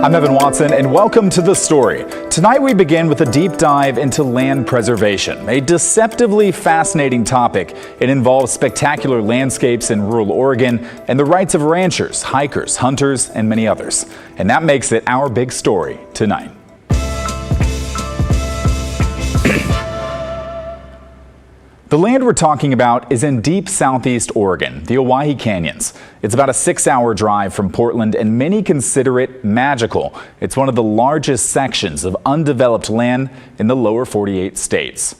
I'm Evan Watson, and welcome to The Story. Tonight we begin with a deep dive into land preservation, a deceptively fascinating topic. It involves spectacular landscapes in rural Oregon and the rights of ranchers, hikers, hunters, and many others. And that makes it our big story tonight. The land we're talking about is in deep southeast Oregon, the Owyhee Canyons. It's about a 6-hour drive from Portland, and many consider it magical. It's one of the largest sections of undeveloped land in the lower 48 states.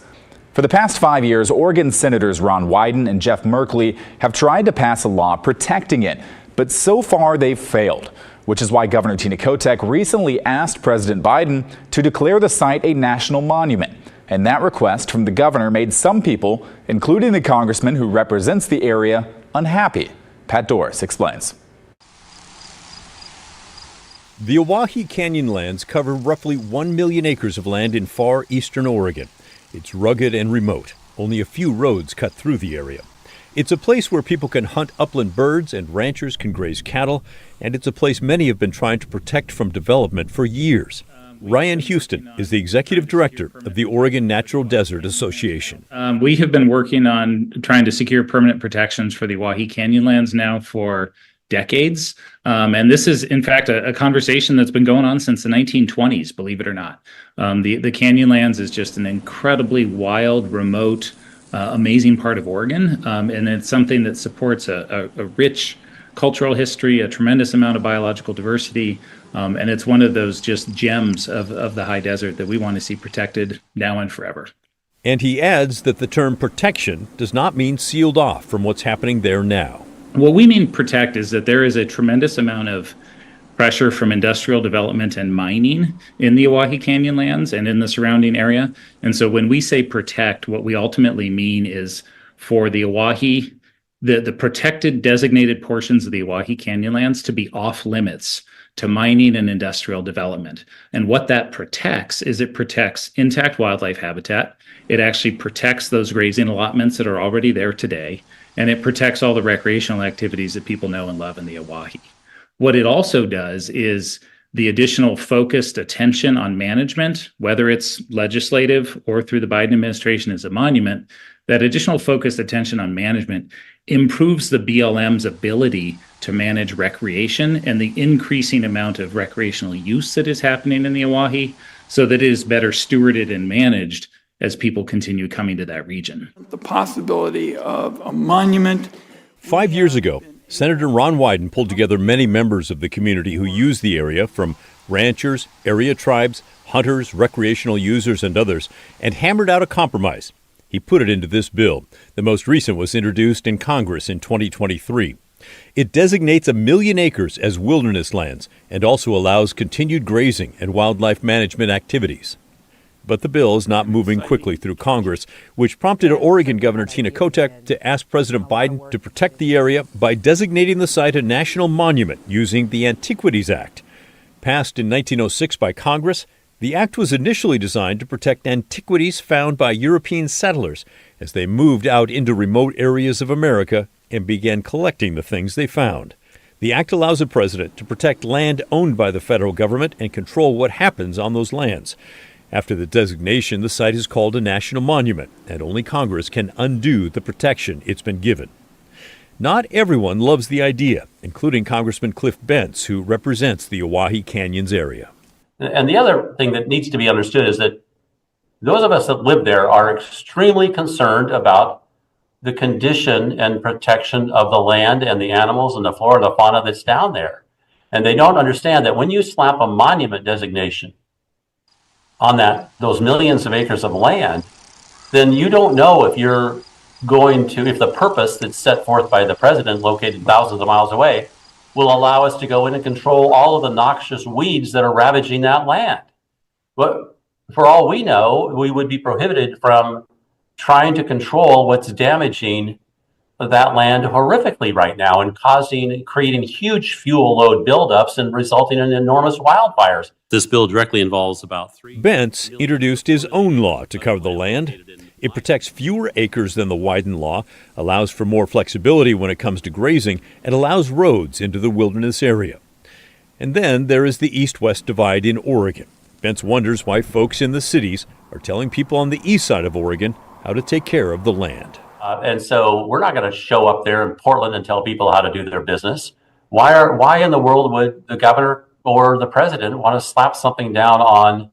For the past 5 years, Oregon Senators Ron Wyden and Jeff Merkley have tried to pass a law protecting it, but so far they've failed, which is why Governor Tina Kotek recently asked President Biden to declare the site a national monument. And that request from the governor made some people, including the congressman who represents the area, unhappy. Pat Doris explains. The Owyhee Canyonlands cover roughly 1 million acres of land in far eastern Oregon. It's rugged and remote. Only a few roads cut through the area. It's a place where people can hunt upland birds and ranchers can graze cattle, and it's a place many have been trying to protect from development for years. Ryan Houston is the executive director of the Oregon Natural Desert Association. We have been working on trying to secure permanent protections for the Owyhee Canyonlands now for decades. And this is, in fact, a conversation that's been going on since the 1920s, believe it or not. The Canyonlands is just an incredibly wild, remote, amazing part of Oregon. And it's something that supports a rich cultural history, a tremendous amount of biological diversity. And it's one of those just gems of the high desert that we want to see protected now and forever. And he adds that the term protection does not mean sealed off from what's happening there now. What we mean protect is that there is a tremendous amount of pressure from industrial development and mining in the Owyhee Canyonlands and in the surrounding area. And so when we say protect, what we ultimately mean is for the Owyhee, the protected designated portions of the Owyhee Canyonlands to be off limits to mining and industrial development. And what that protects is it protects intact wildlife habitat. It actually protects those grazing allotments that are already there today. And it protects all the recreational activities that people know and love in the Owyhee. What it also does is the additional focused attention on management, whether it's legislative or through the Biden administration as a monument, that additional focused attention on management improves the BLM's ability to manage recreation and the increasing amount of recreational use that is happening in the Owyhee, so that it is better stewarded and managed as people continue coming to that region. The possibility of a monument. 5 years ago, Senator Ron Wyden pulled together many members of the community who use the area, from ranchers, area tribes, hunters, recreational users, and others, and hammered out a compromise. He put it into this bill. The most recent was introduced in Congress in 2023. It designates 1 million acres as wilderness lands and also allows continued grazing and wildlife management activities. But the bill is not moving quickly through Congress, which prompted Oregon Governor Tina Kotek to ask President Biden to protect the area by designating the site a national monument using the Antiquities Act. Passed in 1906 by Congress, the act was initially designed to protect antiquities found by European settlers as they moved out into remote areas of America and began collecting the things they found. The act allows the president to protect land owned by the federal government and control what happens on those lands. After the designation, the site is called a national monument, and only Congress can undo the protection it's been given. Not everyone loves the idea, including Congressman Cliff Bentz, who represents the Owyhee Canyons area. And the other thing that needs to be understood is that those of us that live there are extremely concerned about the condition and protection of the land and the animals and the flora and the fauna that's down there. And they don't understand that when you slap a monument designation on those millions of acres of land, then you don't know if you're going to, if the purpose that's set forth by the president located thousands of miles away will allow us to go in and control all of the noxious weeds that are ravaging that land. But for all we know, we would be prohibited from trying to control what's damaging that land horrifically right now and creating huge fuel load buildups and resulting in enormous wildfires. This bill directly involves about 3. Bentz introduced his own law to cover the land. It protects fewer acres than the Wyden law, allows for more flexibility when it comes to grazing, and allows roads into the wilderness area. And then there is the east-west divide in Oregon. Bentz wonders why folks in the cities are telling people on the east side of Oregon how to take care of the land. And so we're not going to show up there in Portland and tell people how to do their business. Why in the world would the governor or the president want to slap something down on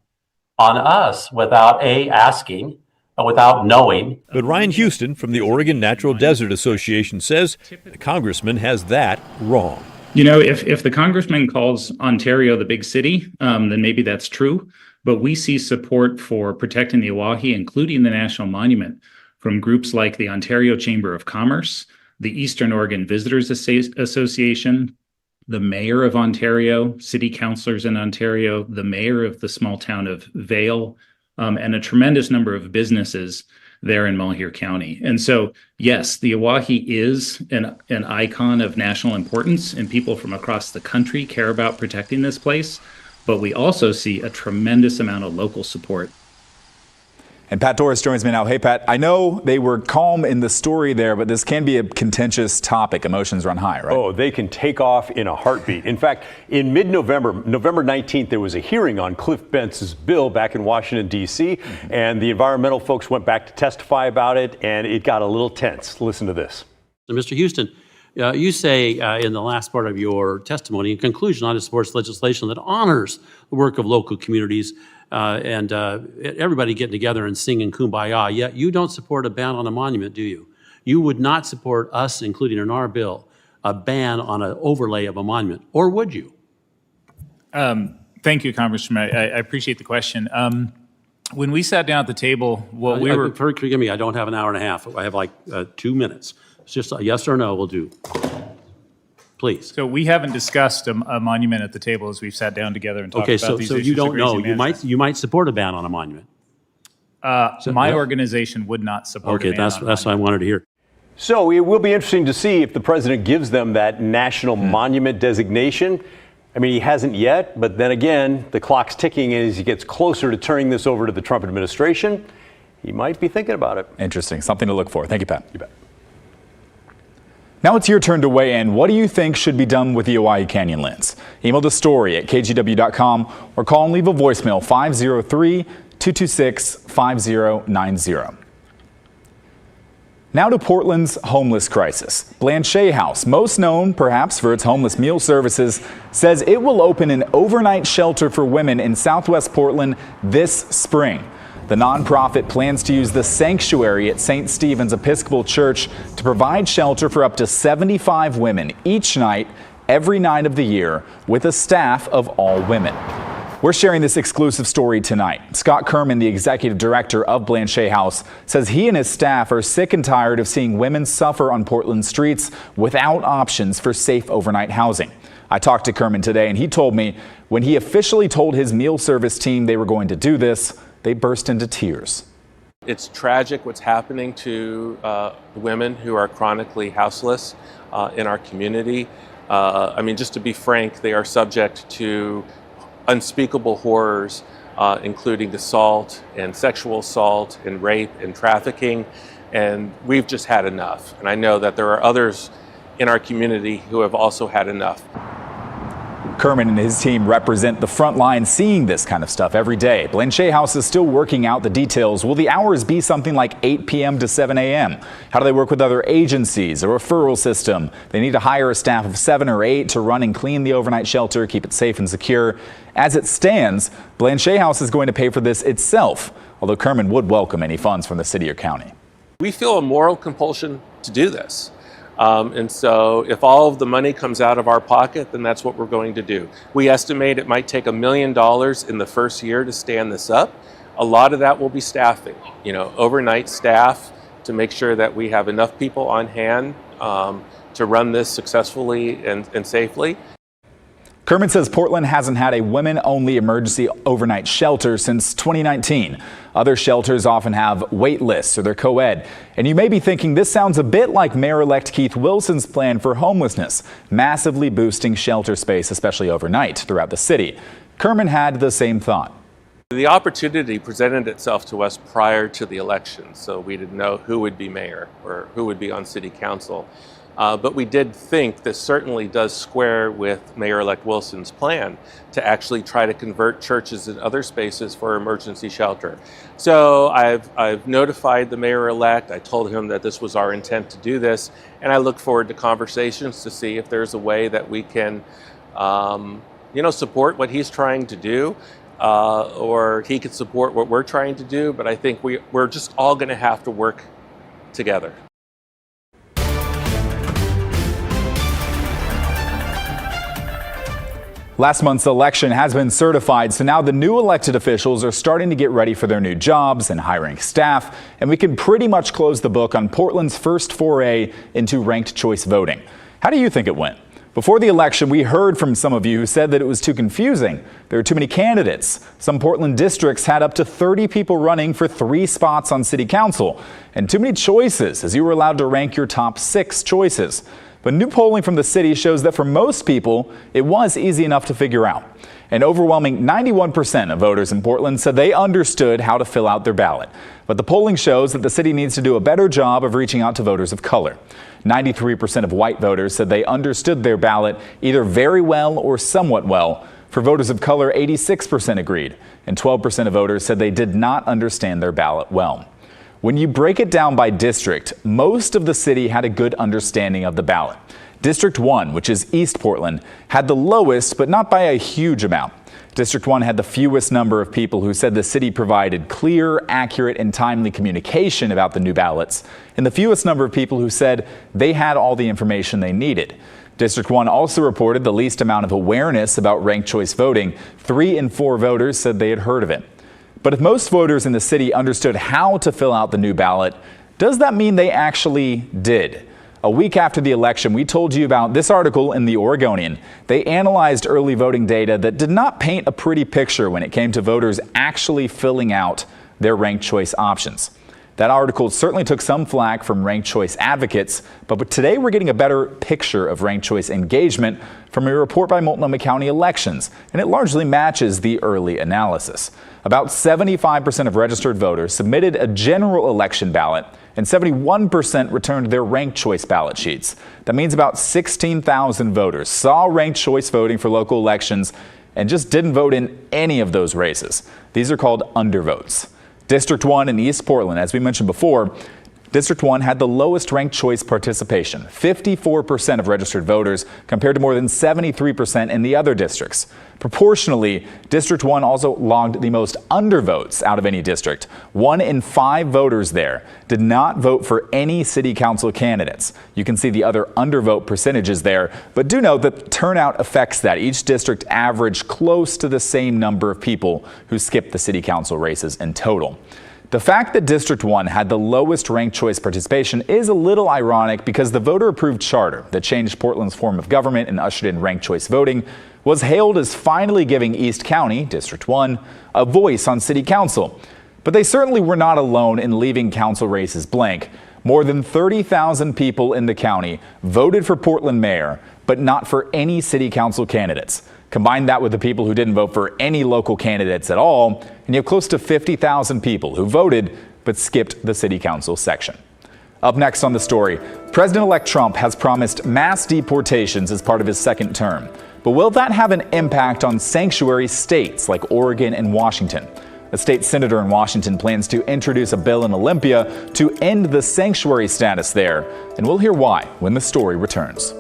us without asking, without knowing? But Ryan Houston from the Oregon Natural Desert Association says the congressman has that wrong. You know, if the congressman calls Ontario the big city, then maybe that's true. But we see support for protecting the Owyhee, including the National Monument, from groups like the Ontario Chamber of Commerce, the Eastern Oregon Visitors Association, the mayor of Ontario, city councilors in Ontario, the mayor of the small town of Vail, and a tremendous number of businesses there in Malheur County. And so, yes, the Owyhee is an icon of national importance, and people from across the country care about protecting this place. But we also see a tremendous amount of local support. And Pat Doris joins me now. Hey, Pat, I know they were calm in the story there, but this can be a contentious topic. Emotions run high, right? Oh, they can take off in a heartbeat. In fact, in mid-November, November 19th, there was a hearing on Cliff Bentz's bill back in Washington, D.C., and the environmental folks went back to testify about it, and it got a little tense. Listen to this. So, Mr. Houston, you say in the last part of your testimony, in conclusion, I support legislation that honors the work of local communities and everybody getting together and singing Kumbaya, yet you don't support a ban on a monument, do you? You would not support us, including in our bill, a ban on an overlay of a monument, or would you? Thank you, Congressman. I appreciate the question. When we sat down at the table, Forgive me, I don't have an hour and a half. I have like 2 minutes. It's just a yes or no will do. Please. So we haven't discussed a monument at the table as we've sat down together and talked Okay, about these so issues. you don't know. Management. You might support a ban on a monument. My organization would not support Okay, a ban that's what I wanted to hear. So it will be interesting to see if the president gives them that national monument designation. I mean, he hasn't yet, but then again, the clock's ticking, and as he gets closer to turning this over to the Trump administration, he might be thinking about it. Interesting. Something to look for. Thank you, Pat. You bet. Now it's your turn to weigh in. What do you think should be done with the Owyhee Canyonlands? Email the story at kgw.com or call and leave a voicemail 503-226-5090. Now to Portland's homeless crisis. Blanchet House, most known perhaps for its homeless meal services, says it will open an overnight shelter for women in Southwest Portland this spring. The nonprofit plans to use the sanctuary at St. Stephen's Episcopal Church to provide shelter for up to 75 women each night, every night of the year, with a staff of all women. We're sharing this exclusive story tonight. Scott Kerman, the executive director of Blanchet House, says he and his staff are sick and tired of seeing women suffer on Portland streets without options for safe overnight housing. I talked to Kerman today, and he told me when he officially told his meal service team they were going to do this, they burst into tears. It's tragic what's happening to women who are chronically houseless in our community. I mean, just to be frank, they are subject to unspeakable horrors, including assault and sexual assault and rape and trafficking. And we've just had enough. And I know that there are others in our community who have also had enough. Kerman and his team represent the front line seeing this kind of stuff every day. Blanchet House is still working out the details. Will the hours be something like 8 p.m. to 7 a.m.? How do they work with other agencies, a referral system? They need to hire a staff of 7 or 8 to run and clean the overnight shelter, keep it safe and secure. As it stands, Blanchet House is going to pay for this itself, although Kerman would welcome any funds from the city or county. We feel a moral compulsion to do this. And so if all of the money comes out of our pocket, then that's what we're going to do. We estimate it might take $1 million in the first year to stand this up. A lot of that will be staffing, overnight staff to make sure that we have enough people on hand to run this successfully and safely. Kerman says Portland hasn't had a women-only emergency overnight shelter since 2019. Other shelters often have wait lists or they're co-ed. And you may be thinking this sounds a bit like Mayor-elect Keith Wilson's plan for homelessness, massively boosting shelter space, especially overnight, throughout the city. Kerman had the same thought. The opportunity presented itself to us prior to the election, so we didn't know who would be mayor or who would be on city council. But we did think this certainly does square with Mayor-elect Wilson's plan to actually try to convert churches and other spaces for emergency shelter. So I've notified the mayor-elect. I told him that this was our intent to do this, and I look forward to conversations to see if there's a way that we can, support what he's trying to do, or he could support what we're trying to do. But I think we're just all going to have to work together. Last month's election has been certified, so now the new elected officials are starting to get ready for their new jobs and hiring staff, and we can pretty much close the book on Portland's first foray into ranked choice voting. How do you think it went? Before the election, we heard from some of you who said that it was too confusing. There were too many candidates. Some Portland districts had up to 30 people running for 3 spots on city council, and too many choices, as you were allowed to rank your top 6 choices. But new polling from the city shows that for most people, it was easy enough to figure out. An overwhelming 91% of voters in Portland said they understood how to fill out their ballot. But the polling shows that the city needs to do a better job of reaching out to voters of color. 93% of white voters said they understood their ballot either very well or somewhat well. For voters of color, 86% agreed, and 12% of voters said they did not understand their ballot well. When you break it down by district, most of the city had a good understanding of the ballot. District 1, which is East Portland, had the lowest, but not by a huge amount. District 1 had the fewest number of people who said the city provided clear, accurate, and timely communication about the new ballots, and the fewest number of people who said they had all the information they needed. District 1 also reported the least amount of awareness about ranked choice voting. 3 in 4 voters said they had heard of it. But if most voters in the city understood how to fill out the new ballot, does that mean they actually did? A week after the election, we told you about this article in The Oregonian. They analyzed early voting data that did not paint a pretty picture when it came to voters actually filling out their ranked choice options. That article certainly took some flack from ranked choice advocates, but today we're getting a better picture of ranked choice engagement from a report by Multnomah County Elections, and it largely matches the early analysis. About 75% of registered voters submitted a general election ballot, and 71% returned their ranked choice ballot sheets. That means about 16,000 voters saw ranked choice voting for local elections and just didn't vote in any of those races. These are called undervotes. District 1 in East Portland, as we mentioned before, District 1 had the lowest ranked choice participation, 54% of registered voters, compared to more than 73% in the other districts. Proportionally, District 1 also logged the most undervotes out of any district. 1 in 5 voters there did not vote for any city council candidates. You can see the other undervote percentages there, but do note that turnout affects that. Each district averaged close to the same number of people who skipped the city council races in total. The fact that District 1 had the lowest ranked choice participation is a little ironic because the voter-approved charter that changed Portland's form of government and ushered in ranked choice voting was hailed as finally giving East County, District 1, a voice on city council. But they certainly were not alone in leaving council races blank. More than 30,000 people in the county voted for Portland mayor, but not for any city council candidates. Combine that with the people who didn't vote for any local candidates at all, and you have close to 50,000 people who voted but skipped the city council section. Up next on the story, President-elect Trump has promised mass deportations as part of his second term. But will that have an impact on sanctuary states like Oregon and Washington? A state senator in Washington plans to introduce a bill in Olympia to end the sanctuary status there, and we'll hear why when the story returns.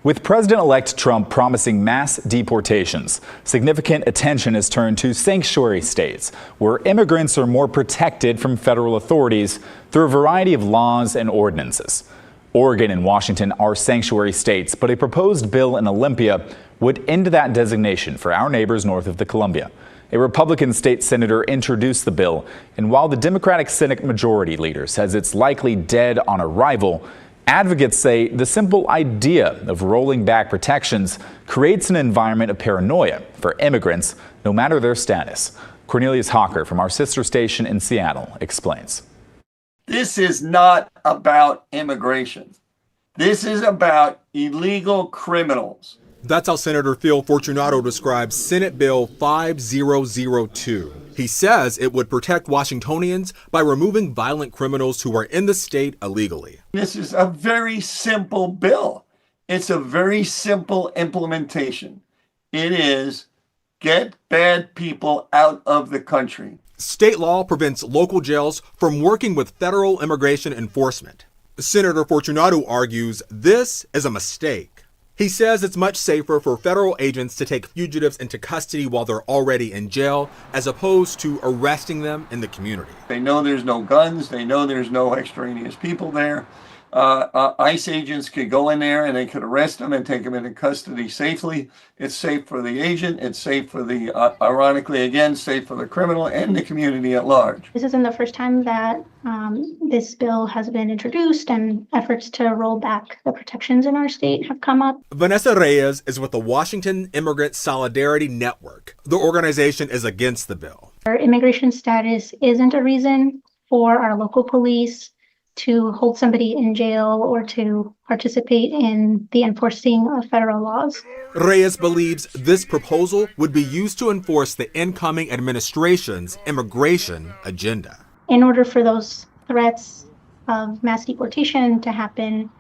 With President-elect Trump promising mass deportations, significant attention is turned to sanctuary states, where immigrants are more protected from federal authorities through a variety of laws and ordinances. Oregon and Washington are sanctuary states, but a proposed bill in Olympia would end that designation for our neighbors north of the Columbia. A Republican state senator introduced the bill, and while the Democratic Senate Majority Leader says it's likely dead on arrival, advocates say the simple idea of rolling back protections creates an environment of paranoia for immigrants, no matter their status. Cornelius Hawker from our sister station in Seattle explains. This is not about immigration. This is about illegal criminals. That's how Senator Phil Fortunato describes Senate Bill 5002. He says it would protect Washingtonians by removing violent criminals who are in the state illegally. This is a very simple bill. It's a very simple implementation. It is get bad people out of the country. State law prevents local jails from working with federal immigration enforcement. Senator Fortunato argues this is a mistake. He says it's much safer for federal agents to take fugitives into custody while they're already in jail, as opposed to arresting them in the community. They know there's no guns. They know there's no extraneous people there. ICE agents could go in there and they could arrest them and take them into custody safely. It's safe for the agent. It's safe for the, ironically again, safe for the criminal and the community at large. This isn't the first time that this bill has been introduced, and efforts to roll back the protections in our state have come up. Vanessa Reyes is with the Washington Immigrant Solidarity Network. The organization is against the bill. Our immigration status isn't a reason for our local police to hold somebody in jail or to participate in the enforcing of federal laws. Reyes believes this proposal would be used to enforce the incoming administration's immigration agenda. In order for those threats of mass deportation to happen,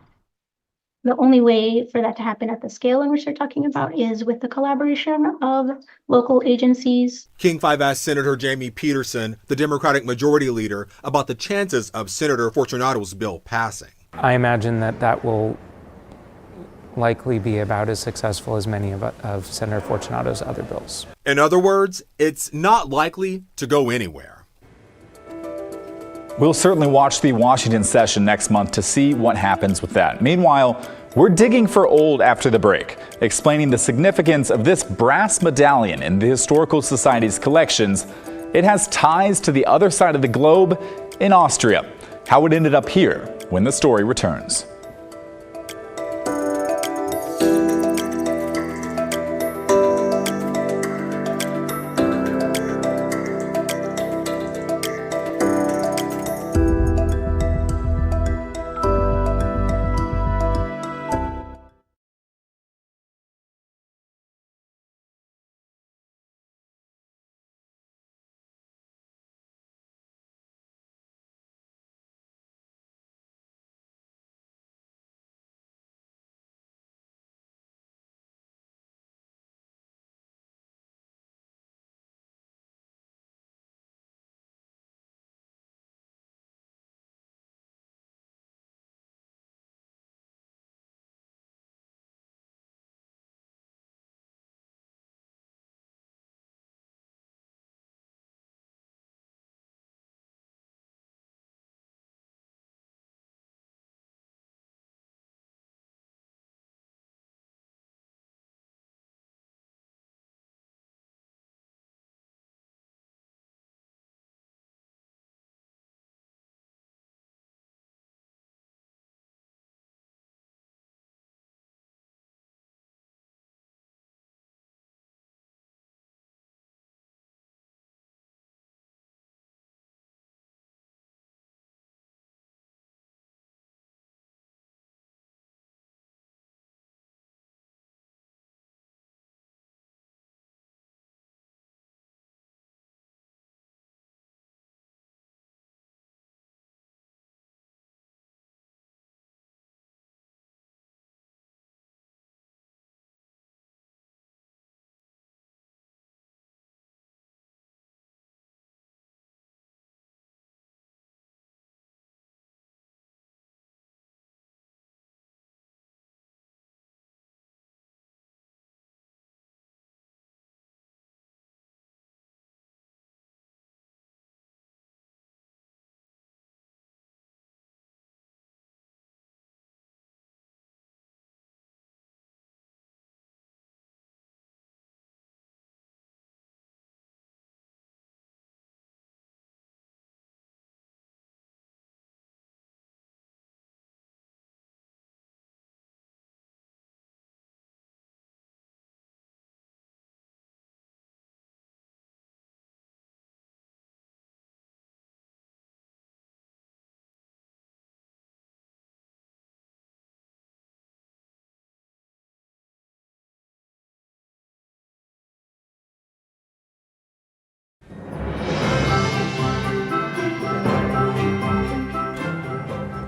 the only way for that to happen at the scale in which they're talking about is with the collaboration of local agencies. King 5 asked Senator Jamie Peterson, the Democratic Majority Leader, about the chances of Senator Fortunato's bill passing. I imagine that will likely be about as successful as many of Senator Fortunato's other bills. In other words, it's not likely to go anywhere. We'll certainly watch the Washington session next month to see what happens with that. Meanwhile, we're digging for old after the break, explaining the significance of this brass medallion in the Historical Society's collections. It has ties to the other side of the globe in Austria. How it ended up here when the story returns.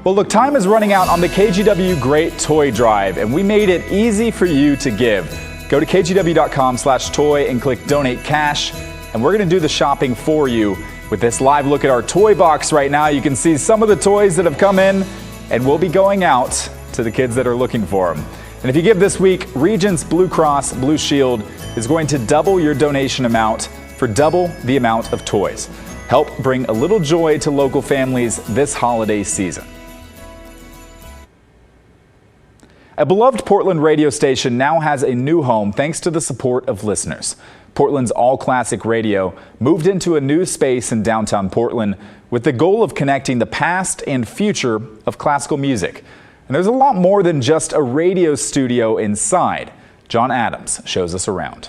Well, look, time is running out on the KGW Great Toy Drive, and we made it easy for you to give. Go to kgw.com/toy and click Donate Cash, and we're going to do the shopping for you. With this live look at our toy box right now, you can see some of the toys that have come in, and we'll be going out to the kids that are looking for them. And if you give this week, Regents Blue Cross Blue Shield is going to double your donation amount for double the amount of toys. Help bring a little joy to local families this holiday season. A beloved Portland radio station now has a new home thanks to the support of listeners. Portland's All Classic Radio moved into a new space in downtown Portland with the goal of connecting the past and future of classical music. And there's a lot more than just a radio studio inside. John Adams shows us around.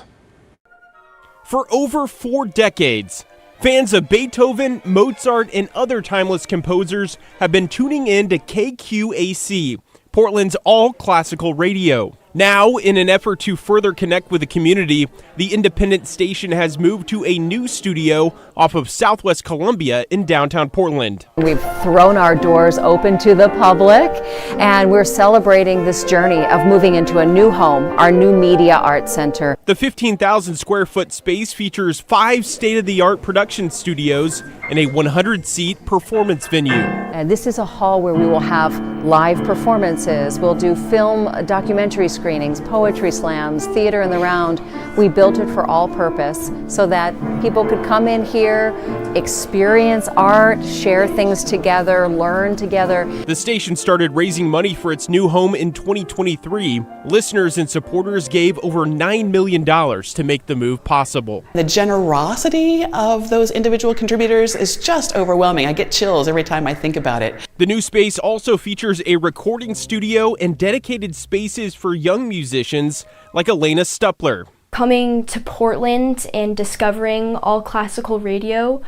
For over 4 decades, fans of Beethoven, Mozart, and other timeless composers have been tuning in to KQAC, Portland's all-classical radio. Now, in an effort to further connect with the community, the independent station has moved to a new studio off of Southwest Columbia in downtown Portland. We've thrown our doors open to the public, and we're celebrating this journey of moving into a new home, our new media art center. The 15,000 square foot space features 5 state-of-the-art production studios and a 100-seat performance venue. And this is a hall where we will have live performances. We'll do film documentary screenings, poetry slams, theater in the round. We built it for all purpose so that people could come in here, experience art, share things together, learn together. The station started raising money for its new home in 2023. Listeners and supporters gave over $9 million to make the move possible. The generosity of those individual contributors is just overwhelming. I get chills every time I think about it. The new space also features a recording studio and dedicated spaces for young musicians like Elena Stupler. Coming to Portland and discovering all classical radio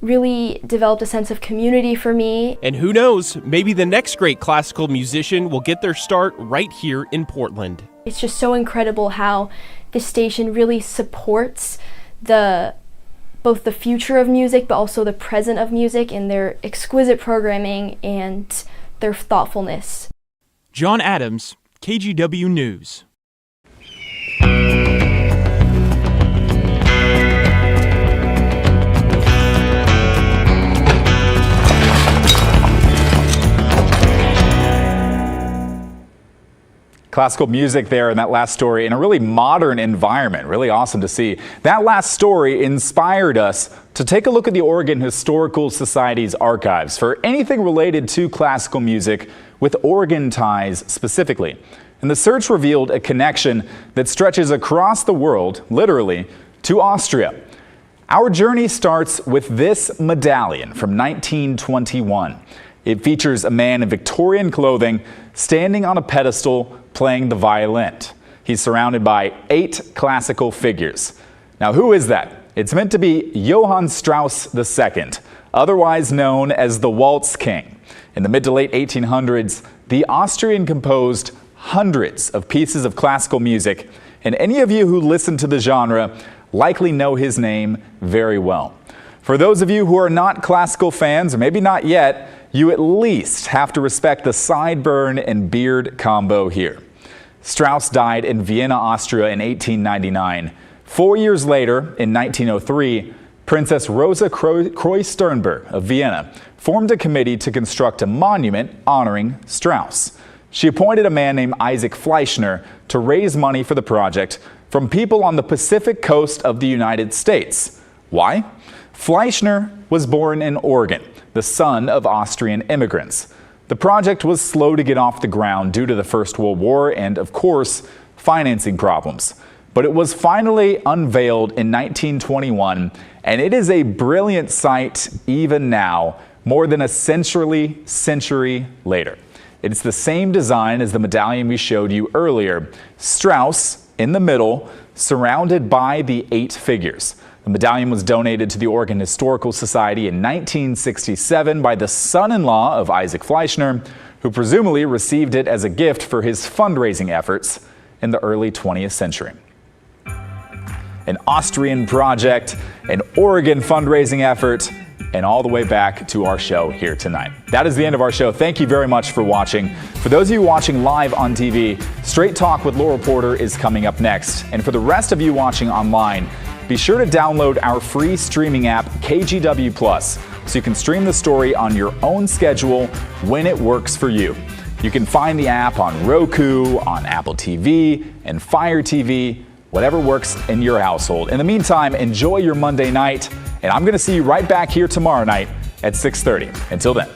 really developed a sense of community for me. And who knows, maybe the next great classical musician will get their start right here in Portland. It's just so incredible how this station really supports both the future of music, but also the present of music and their exquisite programming and their thoughtfulness. John Adams, KGW News. Classical music there in that last story in a really modern environment. Really awesome to see. That last story inspired us to take a look at the Oregon Historical Society's archives for anything related to classical music with Oregon ties specifically. And the search revealed a connection that stretches across the world, literally, to Austria. Our journey starts with this medallion from 1921. It features a man in Victorian clothing standing on a pedestal playing the violin. He's surrounded by 8 classical figures. Now, who is that? It's meant to be Johann Strauss II, otherwise known as the Waltz King. In the mid to late 1800s, the Austrian composed hundreds of pieces of classical music, and any of you who listen to the genre likely know his name very well. For those of you who are not classical fans, or maybe not yet, you at least have to respect the sideburn and beard combo here. Strauss died in Vienna, Austria in 1899. 4 years later, in 1903, Princess Rosa Kreuz-Sternberg of Vienna formed a committee to construct a monument honoring Strauss. She appointed a man named Isaac Fleischner to raise money for the project from people on the Pacific coast of the United States. Why? Fleischner was born in Oregon, the son of Austrian immigrants. The project was slow to get off the ground due to the First World War and, of course, financing problems. But it was finally unveiled in 1921, and it is a brilliant sight even now, more than a century later. It's the same design as the medallion we showed you earlier. Strauss in the middle, surrounded by the 8 figures. The medallion was donated to the Oregon Historical Society in 1967 by the son-in-law of Isaac Fleischner, who presumably received it as a gift for his fundraising efforts in the early 20th century. An Austrian project, an Oregon fundraising effort, and all the way back to our show here tonight. That is the end of our show. Thank you very much for watching. For those of you watching live on TV, Straight Talk with Laura Porter is coming up next. And for the rest of you watching online, be sure to download our free streaming app, KGW Plus, so you can stream the story on your own schedule when it works for you. You can find the app on Roku, on Apple TV, and Fire TV, whatever works in your household. In the meantime, enjoy your Monday night, and I'm going to see you right back here tomorrow night at 6:30. Until then.